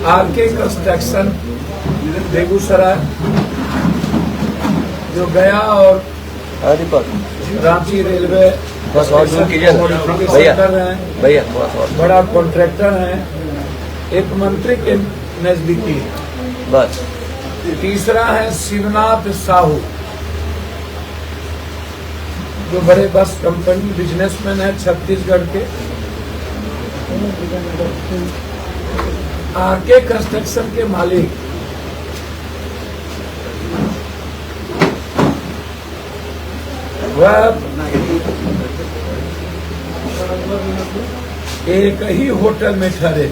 R K construction Begusarai जो गया और रांची रेलवे कर रहे हैं, भैया बड़ा कॉन्ट्रैक्टर है, एक मंत्री के नजदीकी है। बस तीसरा है शिवनाथ साहू जो बड़े बस कंपनी बिजनेसमैन है छत्तीसगढ़ के। आरके कंस्ट्रक्शन के मालिक वह एक ही होटल में ठहरे,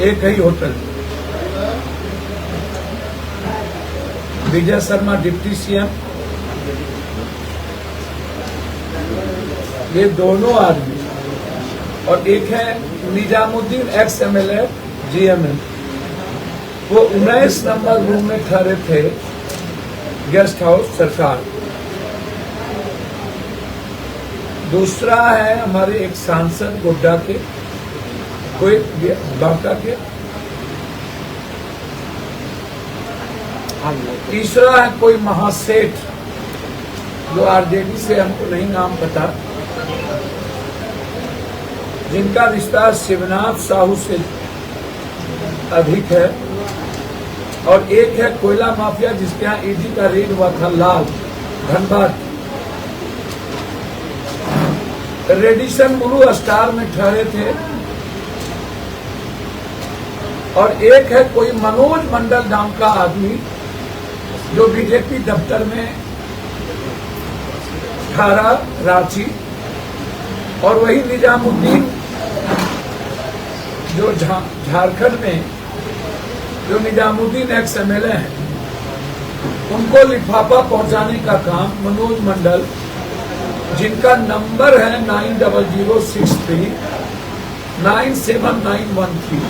एक ही hotel. Vijay Sharma deputy CM, ये दोनों आदमी, और एक है निजामुद्दीन एक्स एमएलए जीएमएम, वो 19 नंबर रूम में ठहरे थे गेस्ट हाउस सरकार। दूसरा है हमारे एक सांसद गोड्डा के, कोई बांका के। तीसरा है कोई महासेठ जो आरजेडी से, हमको नहीं नाम पता, जिनका रिश्ता शिवनाथ साहू से अधिक है। और एक है कोयला माफिया जिसके यहाँ ईडी का रेड हुआ था, लाल धनबाद, रेडिसन ब्लू स्टार में ठहरे थे। और एक है कोई मनोज मंडल नाम का आदमी जो बीजेपी दफ्तर में ठहरा रांची। और वही निजामुद्दीन जो झारखंड में जो निजामुद्दीन एक्स एमएलए हैं, उनको लिफाफा पहुंचाने का काम मनोज मंडल, जिनका नंबर है 9006397913,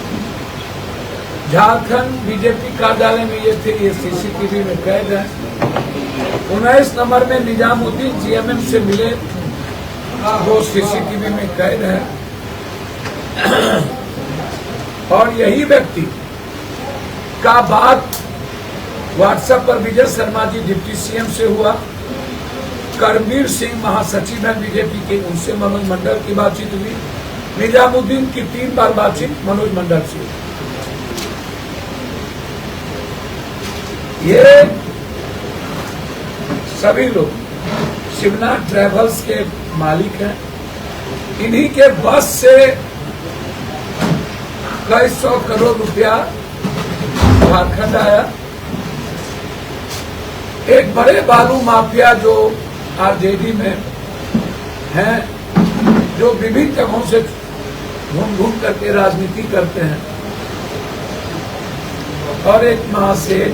झारखंड बीजेपी कार्यालय में ये थे, ये सीसीटीवी में कैद है। 19 नंबर में निजामुद्दीन जीएमएम से मिले, वो सीसीटीवी में कैद है। और यही व्यक्ति का बात व्हाट्सएप पर विजय शर्मा जी डिप्टी सीएम से हुआ, करमवीर सिंह महासचिव है बीजेपी के, उनसे मनोज मंडल की बातचीत हुई। निजामुद्दीन की 3 बार बातचीत मनोज मंडल से हुई। ये सभी लोग शिवनाथ ट्रेवल्स के मालिक हैं। इन्हीं के बस से कई 100 करोड़ रुपया झारखंड आया। एक बड़े बालू माफिया जो आरजेडी में हैं, जो विभिन्न जगहों से घूम घूम करके राजनीति करते हैं, और एक महासेठ,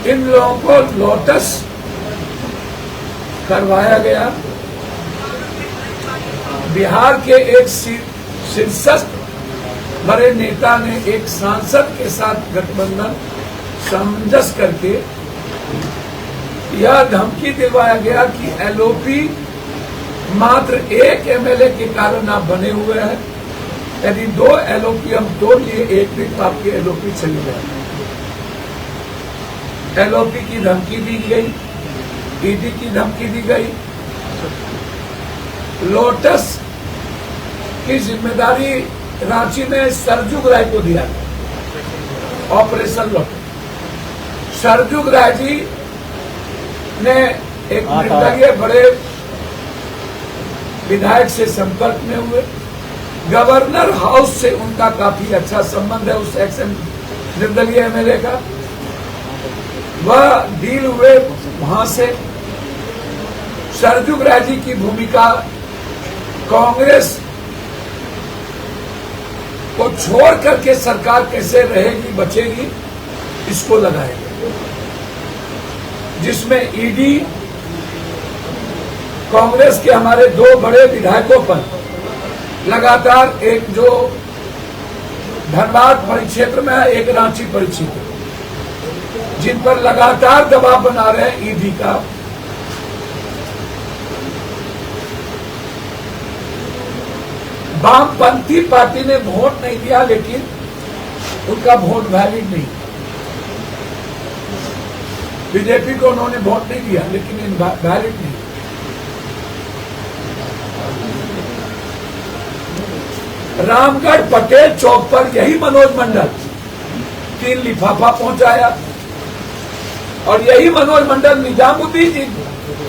इन लोगों को लोटस करवाया गया। बिहार के एक शीर्षस्थ बड़े नेता ने एक सांसद के साथ गठबंधन सामंजस्य करके यह धमकी दिलवाया गया कि एलओपी मात्र एक एमएलए के कारण आप बने हुए हैं, यदि 2 एलओपी हम तोड़ लिए एक दिन तो आपकी एलओपी चली जाएगी। एलओपी की धमकी दी गई, ईडी की धमकी दी गई। लोटस की जिम्मेदारी रांची में सरजुग राय को दिया, ऑपरेशन लोटस। सरजुग राय जी ने एक निर्दलीय बड़े विधायक से संपर्क में हुए, गवर्नर हाउस से उनका काफी अच्छा संबंध है, उस एक्स निर्दलीय एमएलए का। वह डील हुए वहां से। सरजुग राय जी की भूमिका कांग्रेस को छोड़ करके सरकार कैसे रहेगी, बचेगी, इसको लगाएगी, जिसमें ईडी कांग्रेस के हमारे 2 बड़े विधायकों पर लगातार, एक जो धनबाद परिक्षेत्र में है, एक रांची परिक्षेत्र, जिन पर लगातार दबाव बना रहे हैं ईडी का। वामपंथी पार्टी ने वोट नहीं दिया, लेकिन उनका वोट वैलिड नहीं। बीजेपी को उन्होंने वोट नहीं दिया, लेकिन वैलिड नहीं। रामगढ़ पटेल चौक पर यही मनोज मंडल 3 लिफाफा पहुंचाया, और यही मनोज मंडल निजामुद्दीन जी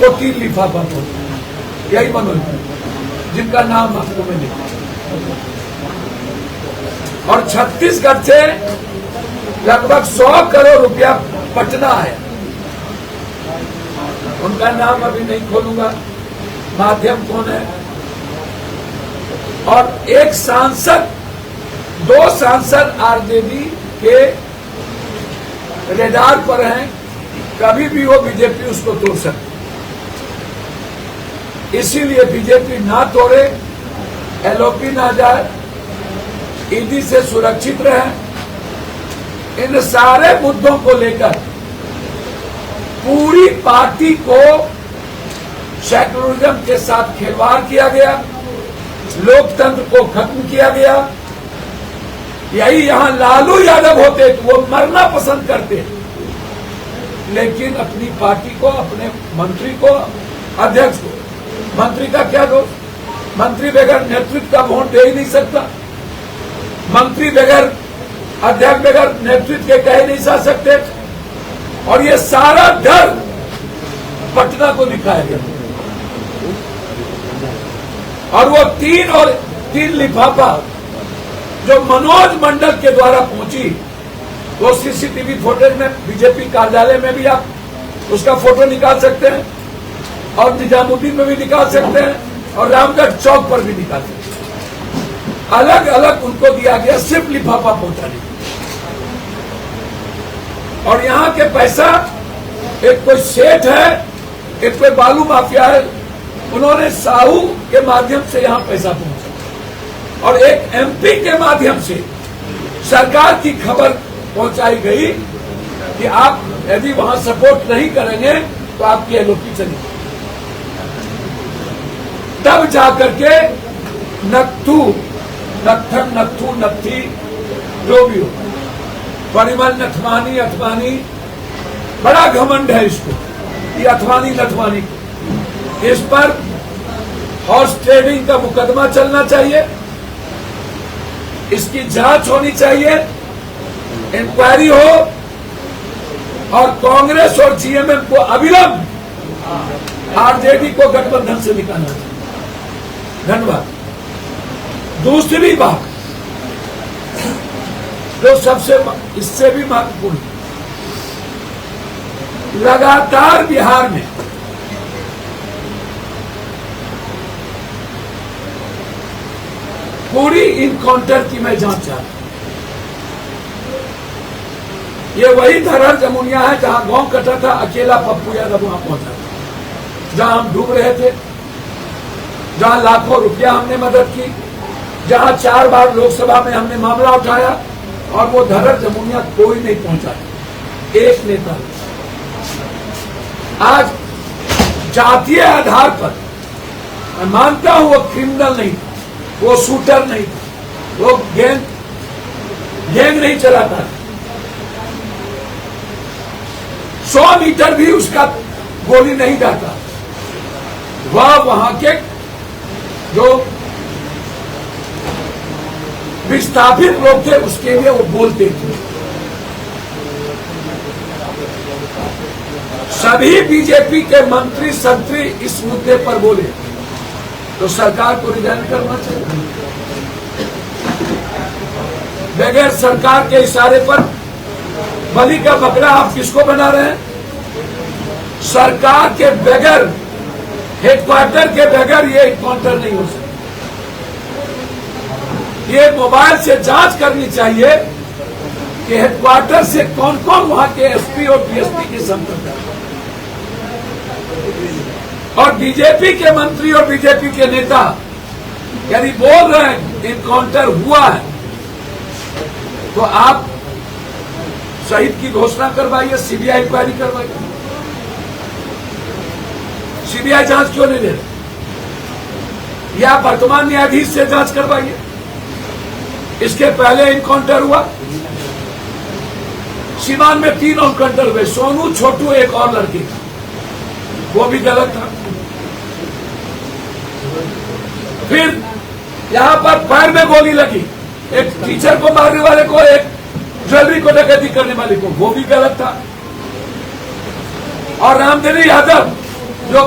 को 3 लिफाफा पहुंचाया। यही मनोज मंडल जिनका नाम आपको मैंने, और छत्तीसगढ़ से लगभग 100 करोड़ रुपया पटना आया। उनका नाम अभी नहीं खोलूंगा, माध्यम कौन है। और एक सांसद, 2 सांसद आरजेडी के रेडार पर हैं, कभी भी वो बीजेपी उसको तोड़ सकती। इसीलिए बीजेपी ना तोड़े, एलओपी ना जाए, ईडी से सुरक्षित रहे। इन सारे मुद्दों को लेकर पूरी पार्टी को सेक्युलरिज्म के साथ खिलवाड़ किया गया, लोकतंत्र को खत्म किया गया। यही यहां लालू यादव होते तो वो मरना पसंद करते, लेकिन अपनी पार्टी को, अपने मंत्री को, अध्यक्ष को, मंत्री का क्या दोष? मंत्री बगैर नेतृत्व का वोट दे ही नहीं सकता। मंत्री बगैर, अध्यक्ष बगैर नेतृत्व के कह नहीं जा सकते। और ये सारा डर पटना को दिखाया गया, और वो 3 लिफाफा जो मनोज मंडल के द्वारा पहुंची, वो सीसीटीवी फुटेज में बीजेपी कार्यालय में भी आप उसका फोटो निकाल सकते हैं, और निजामुद्दीन में भी निकाल सकते हैं, और रामगढ़ चौक पर भी निकाल सकते हैं। अलग अलग उनको दिया गया सिर्फ लिफाफा पहुंचाने। और यहाँ के पैसा, एक कोई सेठ है, एक कोई बालू माफिया है, उन्होंने साहू के माध्यम से यहाँ पैसा पहुंचा, और एक एमपी के माध्यम से सरकार की खबर पहुंचाई गई कि आप यदि वहां सपोर्ट नहीं करेंगे तो आपकी एलओपी चलेगी। तब जाकर के नत्थी जो भी हो, परिमल नथवानी, अथवानी, बड़ा घमंड है इसको, ये अथवानी नथवानी। इस पर हॉर्स ट्रेडिंग का मुकदमा चलना चाहिए, इसकी जांच होनी चाहिए, इंक्वायरी हो, और कांग्रेस और जीएमएम को अविलंब आरजेडी को गठबंधन से निकालना चाहिए। धन्यवाद। दूसरी बात जो सबसे, इससे भी महत्वपूर्ण, लगातार बिहार में पूरी इनकाउंटर की मैं जांच चाहता हूं। ये वही धरहर जमुनिया है जहां गांव कटा था, अकेला पप्पू यादव वहां पहुंचा था, जहां हम डूब रहे थे, जहां लाखों रुपया हमने मदद की, जहां 4 बार लोकसभा में हमने मामला उठाया, और वो धरहर जमुनिया कोई नहीं पहुंचा, एक नेता। आज जातीय आधार पर, मैं मानता हूं वो क्रिमिनल नहीं था, वो शूटर नहीं था, वो गैंग नहीं चलाता था, 100 मीटर भी उसका गोली नहीं जाता। वह वहां के जो विस्थापित लोग थे उसके लिए वो बोलते थे। सभी बीजेपी के मंत्री संतरी इस मुद्दे पर बोले तो सरकार को रिजाइन करना चाहिए। बगैर सरकार के इशारे पर बलि का बकरा आप किसको बना रहे हैं? सरकार के बगैर, हेडक्वार्टर के बगैर ये इनकाउंटर नहीं हो सकता। ये मोबाइल से जांच करनी चाहिए कि हेडक्वार्टर से कौन कौन वहां के एसपी और डीएसपी के संपर्क है। और बीजेपी के मंत्री और बीजेपी के नेता यदि बोल रहे हैं इनकाउंटर हुआ है, तो आप शहीद की घोषणा करवाइए, सीबीआई इंक्वायरी करवाइए। सीबीआई जांच क्यों नहीं दे रहे? या वर्तमान न्यायाधीश से जांच करवाइए। इसके पहले इनकाउंटर हुआ, सीवान में 3 इनकाउंटर हुए, सोनू, छोटू, एक और लड़की था, वो भी गलत था। फिर यहां पर पैर में गोली लगी, एक टीचर को मारने वाले को, एक ज्वेलरी को डकैती करने वाले को, वो भी गलत था। और रामदेवी यादव जो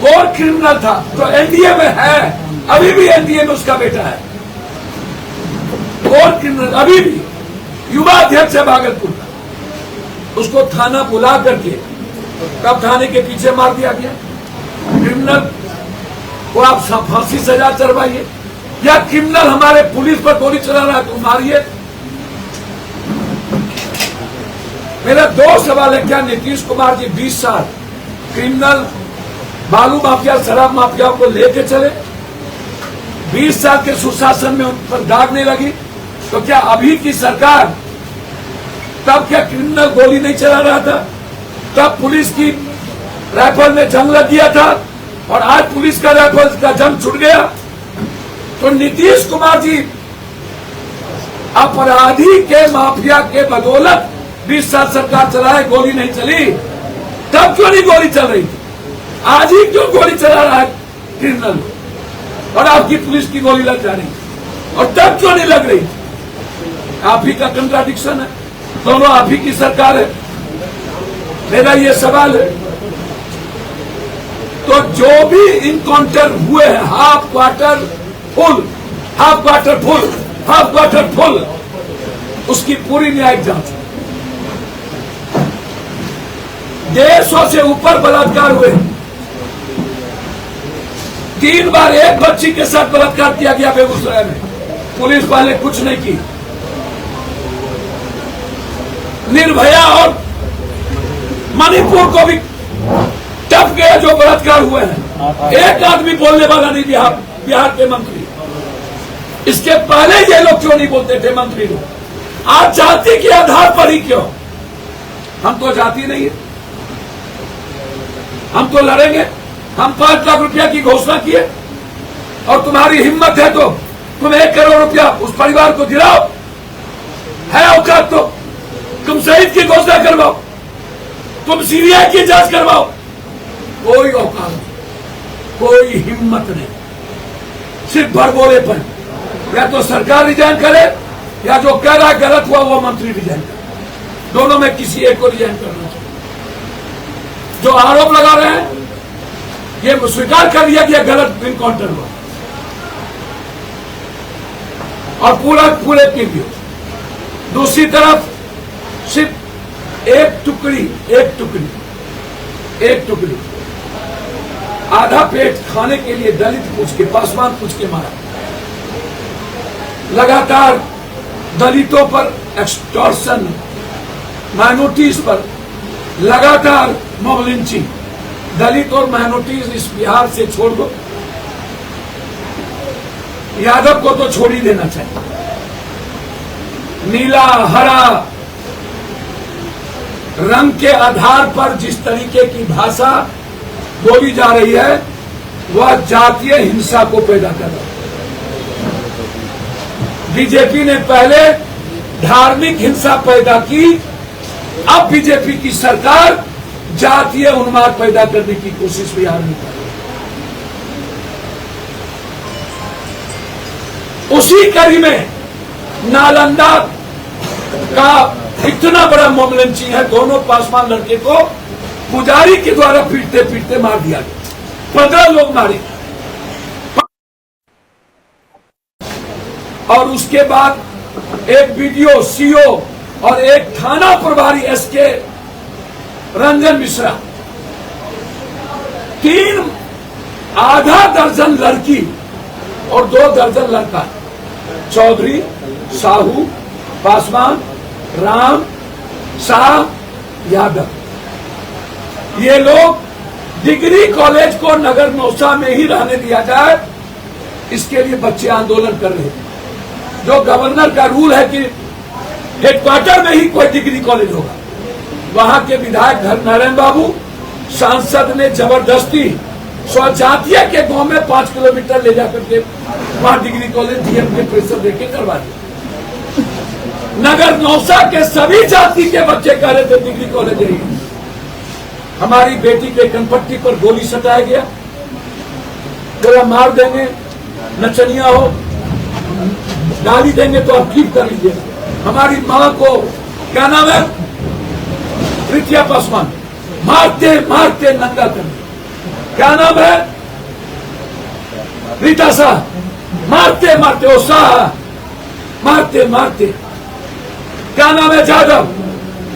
कोर क्रिमिनल था, तो एनडीए में है, अभी भी एनडीए में उसका बेटा है, कोर क्रिमिनल अभी भी युवा अध्यक्ष है भागलपुर का, उसको थाना बुला करके तब थाने के पीछे मार दिया गया। क्रिमिनल को आप फांसी सजा चढ़वाइए, या क्रिमिनल हमारे पुलिस पर गोली चला रहा है तो मारिए। मेरा 2 सवाल है, क्या नीतीश कुमार जी 20 साल क्रिमिनल बालू माफिया, शराब माफिया को लेके चले, 20 साल के सुशासन में उन पर दाग नहीं लगी, तो क्या अभी की सरकार, तब क्या क्रिमिनल गोली नहीं चला रहा था? तब पुलिस की राइफल में जंग लग गया था, और आज पुलिस का राइफल का जंग छूट गया। तो नीतीश कुमार जी अपराधी के, माफिया के बदौलत 20 साल सरकार चलाए, गोली नहीं चली। तब क्यों नहीं गोली चल रही थी? आज ही क्यों गोली चला रहा है क्रिमिनल, और आपकी पुलिस की गोली लग जा रही, और तब क्यों नहीं लग रही? आप ही का कंट्राडिक्शन है, दोनों आप ही की सरकार है। मेरा ये सवाल है, तो जो भी इनकाउंटर हुए हैं, half quarter full, half quarter full, half quarter full, उसकी पूरी न्यायिक जांच। 150 से ऊपर बलात्कार हुए, 3 बार एक बच्ची के साथ बलात्कार किया गया बेगूसराय में, पुलिस वाले कुछ नहीं की। निर्भया और मणिपुर को भी टप गया जो बलात्कार हुए हैं, एक आदमी बोलने वाला नहीं, बिहार के मंत्री। इसके पहले ये लोग क्यों नहीं बोलते थे मंत्री लोग? आज जाति के आधार पर ही क्यों? हम तो जाति नहीं है, हम तो लड़ेंगे। हम 5 लाख रुपया की घोषणा किए, और तुम्हारी हिम्मत है तो तुम 1 करोड़ रुपया उस परिवार को दिलाओ, है औकात तो तुम शहीद की घोषणा करवाओ, तुम सीबीआई की जांच करवाओ। कोई औकात नहीं, कोई हिम्मत नहीं, सिर्फ भरबोलेपन। या तो सरकार रिजाइन करे, या जो कह रहा गलत हुआ वो मंत्री रिजाइन करे, दोनों में किसी एक को रिजाइन करना चाहिए। जो आरोप लगा रहे हैं, ये स्वीकार कर लिया कि गलत इनकाउंटर हुआ, और पूरे वीडियो। दूसरी तरफ सिर्फ एक टुकड़ी आधा पेट खाने के लिए दलित पूछ के, पासवान पूछ के मारा। लगातार दलितों पर एक्सटॉर्शन, माइनॉरिटीज पर लगातार मॉब लिंचिंग। दलित और माइनॉरिटीज इस बिहार से छोड़ दो, यादव को तो छोड़ ही देना चाहिए। नीला हरा रंग के आधार पर जिस तरीके की भाषा बोली जा रही है, वह जातीय हिंसा को पैदा कर रहा है। बीजेपी ने पहले धार्मिक हिंसा पैदा की, अब बीजेपी की सरकार जातीय उन्माद पैदा करने की कोशिश बिहार में कर रही है। उसी कड़ी में नालंदा का इतना बड़ा मॉब लिंचिंग है, दोनों पासवान लड़के को पुजारी के द्वारा पीटते पीटते मार दिया गया, 15 लोग मारे। और उसके बाद एक वीडियो सीओ और एक थाना प्रभारी एसके रंजन मिश्रा, 3 आधा दर्जन लड़की और 2 दर्जन लड़का, चौधरी, साहू, पासवान, राम, शाह, यादव, ये लोग डिग्री कॉलेज को नगर नौसा में ही रहने दिया जाए, इसके लिए बच्चे आंदोलन कर रहे हैं। जो गवर्नर का रूल है कि हेडक्वार्टर में ही कोई डिग्री कॉलेज होगा, वहां के विधायक नारायण बाबू, सांसद ने जबरदस्ती स्वजातीय के गांव में 5 किलोमीटर ले जाकर के वहां डिग्री कॉलेज डीएम के प्रेशर देके करवा दिया। नगर नौसा के सभी जाति के बच्चे कह रहे थे डिग्री कॉलेज है। हमारी बेटी के कनपट्टी पर गोली सटाया गया, बोला मार देंगे, नचनिया हो, गाली देंगे तो आप ठीक कर लीजिए। हमारी मां को क्या नाम है, प्रीतिया पासवान, मारते मारते नंगा कर, क्या नाम है, रीता शाह, मारते मारते, ओ शाह, मारते मारते, क्या नाम है, जादव,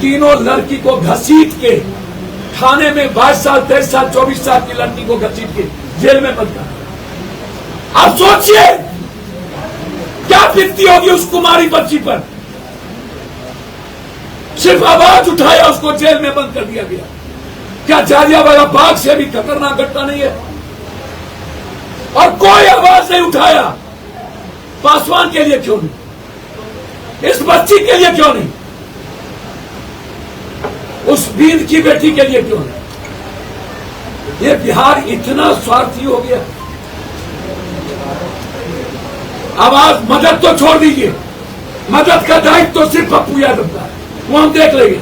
तीनों लड़की को घसीट के थाने में 22 साल 23 साल 24 साल की लड़की को घसीट के जेल में बंद कर। आप सोचिए क्या बीतती होगी उस कुमारी बच्ची पर। सिर्फ आवाज उठाया उसको जेल में बंद कर दिया गया। क्या जालियांवाला बाग से भी खतरनाक घटना नहीं है? और कोई आवाज नहीं उठाया। पासवान के लिए क्यों नहीं, इस बच्ची के लिए क्यों नहीं, उस बीर की बेटी के लिए क्यों नहीं? ये बिहार इतना स्वार्थी हो गया। आवाज, मदद तो छोड़ दीजिए, मदद का दायित्व तो सिर्फ पप्पू यादव का है, वो हम देख लेंगे।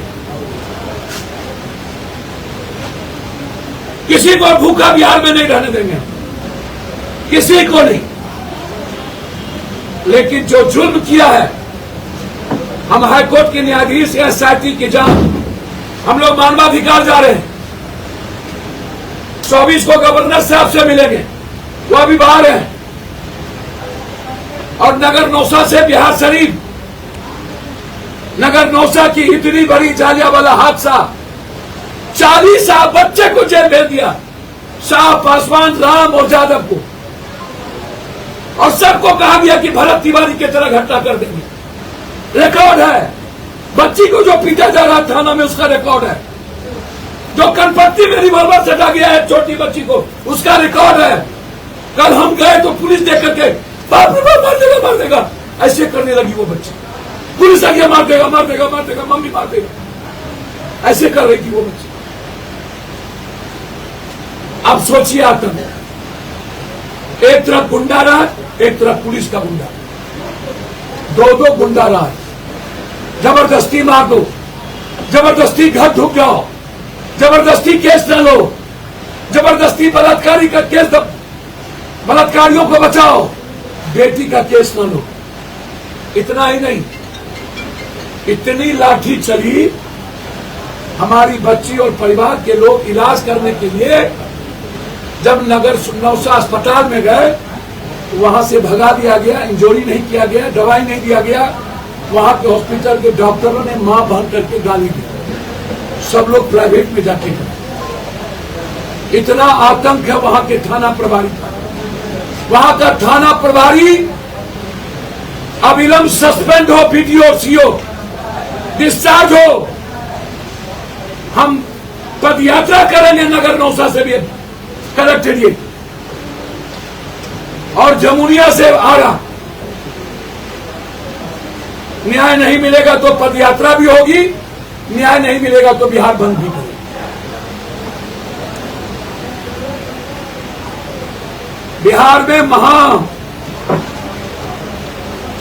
किसी को भूखा बिहार में नहीं रहने देंगे, किसी को नहीं। लेकिन जो जुल्म किया है, हम हाईकोर्ट के न्यायाधीश एसआईटी की जांच, हम लोग मानवाधिकार जा रहे हैं। 24 को गवर्नर साहब से मिलेंगे, वो अभी बाहर हैं। और नगर नौसा से बिहार शरीफ, नगर नौसा की इतनी बड़ी जालियांवाला हादसा, 40 बच्चे को जेल भेज दिया, शाह, पासवान, राम और यादव को, और सबको कहा गया कि भरत तिवारी की तरह घटना कर देंगे। रिकॉर्ड है, बच्ची को जो पीटा जा रहा थाना में उसका रिकॉर्ड है, जो कनपट्टी में रिवॉल्वर सटा गया है छोटी बच्ची को, उसका रिकॉर्ड है। कल हम गए तो पुलिस देख करके मार देगा मार देगा ऐसे करने लगी वो बच्ची। पुलिस आ गया, मार देगा मार देगा मार देगा, मम्मी मार देगा, ऐसे कर रही थी वो बच्ची। अब सोचिए आतंक, एक तरफ गुंडा राज, एक तरफ पुलिस का गुंडा, दो गुंडा राज। जबरदस्ती मार दो, जबरदस्ती घर ढुक जाओ, जबरदस्ती केस न लो, जबरदस्ती बलात्कारी का केस दो, बलात्कारियों को बचाओ, बेटी का केस न लो। इतना ही नहीं, इतनी लाठी चली, हमारी बच्ची और परिवार के लोग इलाज करने के लिए जब नगर नौसा अस्पताल में गए, वहां से भगा दिया गया, इंजोरी नहीं किया गया, दवाई नहीं दिया गया। वहां के हॉस्पिटल के डॉक्टरों ने मां बन करके गाली दी, सब लोग प्राइवेट में जाके गए। इतना आतंक है वहां के थाना प्रभारी का। वहां का थाना प्रभारी अविलंब सस्पेंड हो, बीडीओ सीओ डिस्चार्ज हो। हम पदयात्रा करेंगे नगर नौसा से भी कलेक्ट्रेट और जमुनिया से आरा। न्याय नहीं मिलेगा तो पदयात्रा भी होगी, न्याय नहीं मिलेगा तो बिहार बंद भी करेगा। बिहार में महा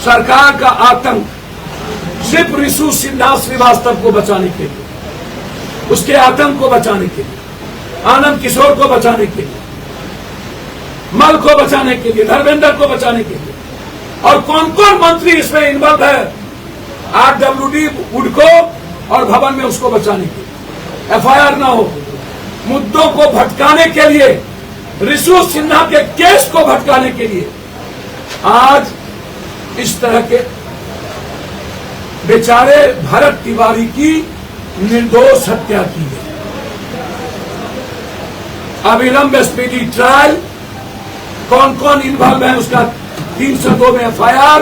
सरकार का आतंक सिर्फ ऋषु सिन्हा श्रीवास्तव को बचाने के लिए, उसके आतंक को बचाने के लिए, आनंद किशोर को बचाने के लिए, मल को बचाने के लिए, धर्मेंद्र को बचाने के लिए। और कौन कौन मंत्री इसमें इन्वॉल्व है? आरडब्ल्यूडी वुडको और भवन में उसको बचाने के लिए, एफआईआर ना हो, मुद्दों को भटकाने के लिए, ऋषु सिन्हा के केस को भटकाने के लिए आज इस तरह के बेचारे भरत तिवारी की निर्दोष हत्या की है। अविलंब स्पीडी ट्रायल, कौन कौन इन्वॉल्व है उसका 302 में एफआईआर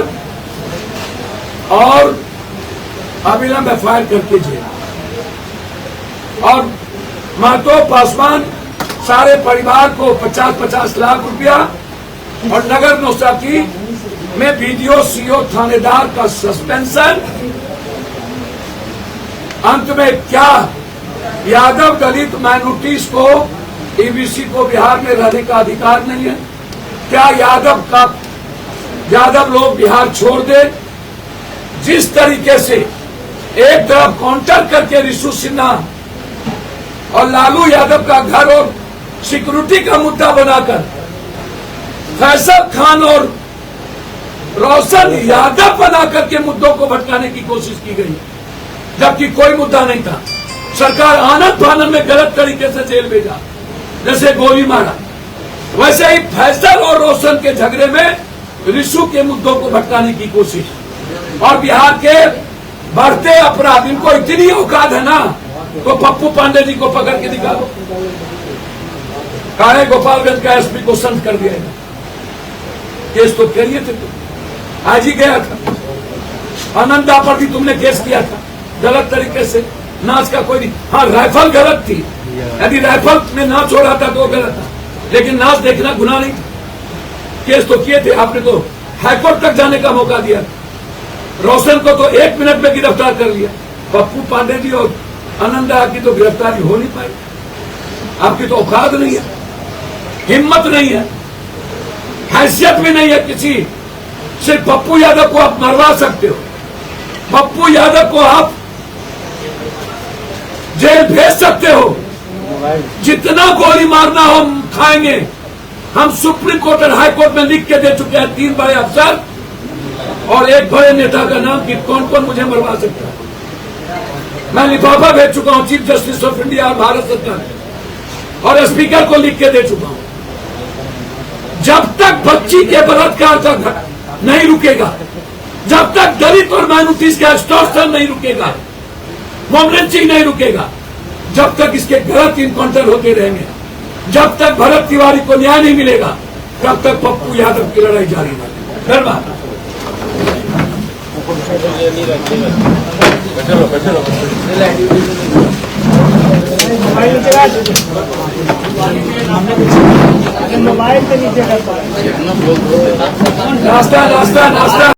और अविलंब एफआईआर करके जेल। और महतो पासवान सारे परिवार को 50-50 लाख रुपया और नगर नौसा की में बीडीओ सीओ थानेदार का सस्पेंशन। अंत में क्या, यादव दलित माइनॉरिटीज को ईबीसी को बिहार में रहने का अधिकार नहीं है? क्या यादव लोग बिहार छोड़ दे? जिस तरीके से एक तरफ काउंटर करके रिशु सिन्हा और लालू यादव का घर और सिक्योरिटी का मुद्दा बनाकर फैसल खान और रोशन यादव बनाकर के मुद्दों को भटकाने की कोशिश की गई, जबकि कोई मुद्दा नहीं था। सरकार आनंद फानंद में गलत तरीके से जेल भेजा, जैसे गोली मारा, वैसे ही फैसल और रोशन के झगड़े में रिशु के मुद्दों को भटकाने की कोशिश। और बिहार के बढ़ते अपराध, इनको इतनी औकात है ना, तो पप्पू पांडे जी को पकड़ के निकालो। काहे गोपालगंज का एसपी को संत कर दिया है, केस तो करिए थे तुम, आज ही गया था। आनंदा पर भी तुमने केस किया था गलत तरीके से, नाच का कोई नहीं। हाँ, राइफल गलत थी, यदि राइफल में नाच हो रहा था तो गलत था, लेकिन नाच देखना गुनाह नहीं था। केस तो किए थे आपने, तो हाईकोर्ट तक जाने का मौका दिया। रोशन को तो 1 मिनट में गिरफ्तार कर लिया। पप्पू पांडे जी और आनंदा की तो गिरफ्तारी हो नहीं पाई। आपकी तो औकात नहीं है, हिम्मत नहीं है, हैसियत भी नहीं है किसी। सिर्फ पप्पू यादव को आप मरवा सकते हो, पप्पू यादव को आप जेल भेज सकते हो, जितना गोली मारना हो हम खाएंगे। हम सुप्रीम कोर्ट और हाई कोर्ट में लिख के दे चुके हैं 3 बड़े अफसर और एक बड़े नेता का नाम कि कौन कौन मुझे मरवा सकता है। मैं लिफाफा भेज चुका हूं चीफ जस्टिस ऑफ इंडिया और भारत सरकार, और स्पीकर को लिख के दे चुका हूं। जब तक बच्ची के बलात्कार का नहीं रुकेगा, जब तक दलित और माइनॉरिटीज का एक्सटॉर्शन नहीं रुकेगा, मोमलेंसिंग नहीं रुकेगा, जब तक इसके गलत इनकाउंटर होते रहेंगे, जब तक भरत तिवारी को न्याय नहीं मिलेगा, तब तक पप्पू यादव की लड़ाई जारी रहेगी। धन्यवाद। नाश्ता नाश्ता नाश्ता।